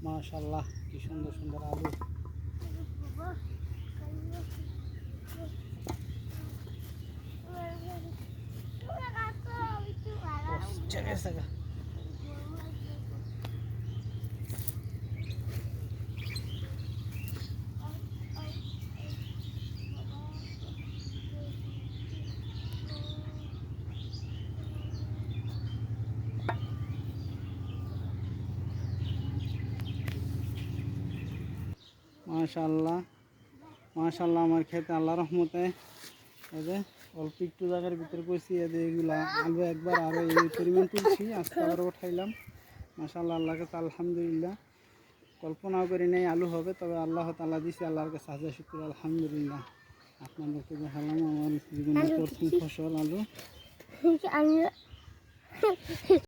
মাশাআল্লাহ কি সুন্দর সুন্দর আলু। মাশাআল্লাহ মাশাআল্লাহ, আমার খেতে আল্লাহ রহমতে এই যে অল্প একটু জায়গার ভিতরে কইছি এদের এগুলা আলু একবার আরও এই পরিমাণ তুলছি, আজকে আবার উঠাইলাম। মাশাআল্লাহ, আল্লাহর কাছে আলহামদুলিল্লাহ। কল্পনাও করি নাই আলু হবে, তবে আল্লাহ তাআলা দিছে, আল্লাহর কাছে হাজার শুকর আলহামদুলিল্লাহ। আপনাদেরকে দেখালাম আমার জীবনের প্রথম ফসল আলু।